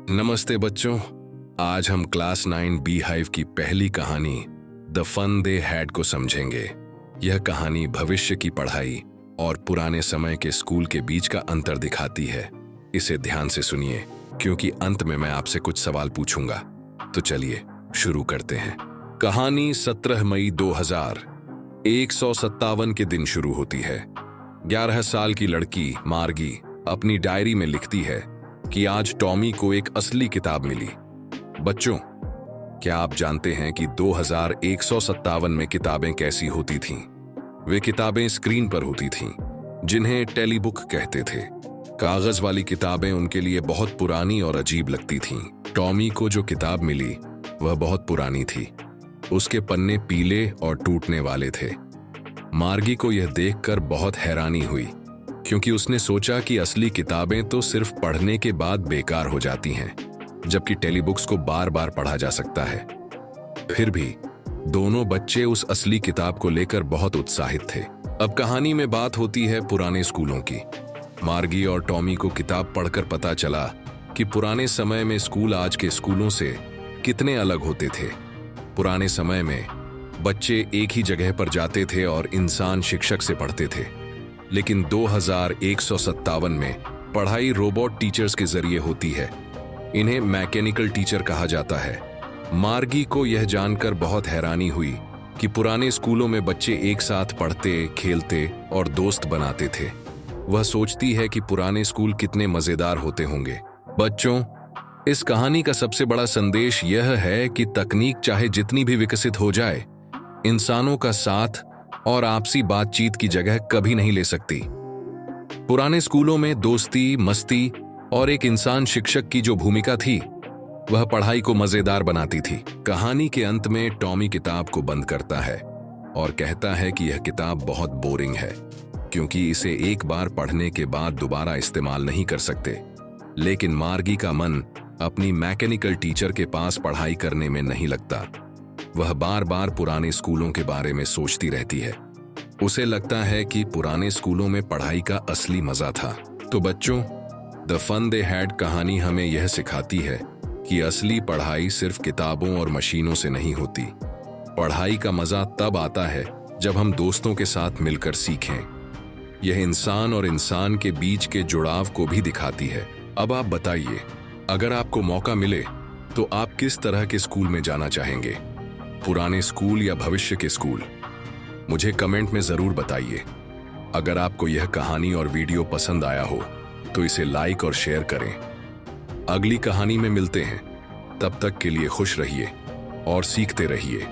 नमस्ते बच्चों। आज हम क्लास 9 बी हाइव की पहली कहानी द फन दे हैड को समझेंगे। यह कहानी भविष्य की पढ़ाई और पुराने समय के स्कूल के बीच का अंतर दिखाती है। इसे ध्यान से सुनिए क्योंकि अंत में मैं आपसे कुछ सवाल पूछूंगा। तो चलिए शुरू करते हैं। कहानी 17 मई 2000 157 के दिन शुरू होती है। 11 साल की लड़की मार्गी अपनी डायरी में लिखती है कि आज टॉमी को एक असली किताब मिली। बच्चों, क्या आप जानते हैं कि 2157 में किताबें कैसी होती थीं? वे किताबें स्क्रीन पर होती थीं, जिन्हें टेलीबुक कहते थे। कागज वाली किताबें उनके लिए बहुत पुरानी और अजीब लगती थीं। टॉमी को जो किताब मिली वह बहुत पुरानी थी। उसके पन्ने पीले और टूटने वाले थे। मार्गी को यह देखकर बहुत हैरानी हुई, क्योंकि उसने सोचा कि असली किताबें तो सिर्फ पढ़ने के बाद बेकार हो जाती हैं, जबकि टेलीबुक्स को बार बार पढ़ा जा सकता है। फिर भी दोनों बच्चे उस असली किताब को लेकर बहुत उत्साहित थे। अब कहानी में बात होती है पुराने स्कूलों की। मार्गी और टॉमी को किताब पढ़कर पता चला कि पुराने समय में स्कूल आज के स्कूलों से कितने अलग होते थे। पुराने समय में बच्चे एक ही जगह पर जाते थे और इंसान शिक्षक से पढ़ते थे, लेकिन 2157 में पढ़ाई रोबोट टीचर्स के जरिए होती है। इन्हें मैकेनिकल टीचर कहा जाता है। मार्गी को यह जानकर बहुत हैरानी हुई कि पुराने स्कूलों में बच्चे एक साथ पढ़ते, खेलते और दोस्त बनाते थे। वह सोचती है कि पुराने स्कूल कितने मजेदार होते होंगे। बच्चों, इस कहानी का सबसे बड़ा संदेश यह है कि तकनीक चाहे जितनी भी विकसित हो जाए, इंसानों का साथ और आपसी बातचीत की जगह कभी नहीं ले सकती। पुराने स्कूलों में दोस्ती, मस्ती और एक इंसान शिक्षक की जो भूमिका थी, वह पढ़ाई को मजेदार बनाती थी। कहानी के अंत में टॉमी किताब को बंद करता है और कहता है कि यह किताब बहुत बोरिंग है, क्योंकि इसे एक बार पढ़ने के बाद दोबारा इस्तेमाल नहीं कर सकते। लेकिन मार्गी का मन अपनी मैकेनिकल टीचर के पास पढ़ाई करने में नहीं लगता। वह बार बार पुराने स्कूलों के बारे में सोचती रहती है। उसे लगता है कि पुराने स्कूलों में पढ़ाई का असली मजा था। तो बच्चों, द फन दे हैड कहानी हमें यह सिखाती है कि असली पढ़ाई सिर्फ किताबों और मशीनों से नहीं होती। पढ़ाई का मजा तब आता है जब हम दोस्तों के साथ मिलकर सीखें। यह इंसान और इंसान के बीच के जुड़ाव को भी दिखाती है। अब आप बताइए, अगर आपको मौका मिले तो आप किस तरह के स्कूल में जाना चाहेंगे? पुराने स्कूल या भविष्य के स्कूल? मुझे कमेंट में जरूर बताइए। अगर आपको यह कहानी और वीडियो पसंद आया हो तो इसे लाइक और शेयर करें। अगली कहानी में मिलते हैं। तब तक के लिए खुश रहिए और सीखते रहिए।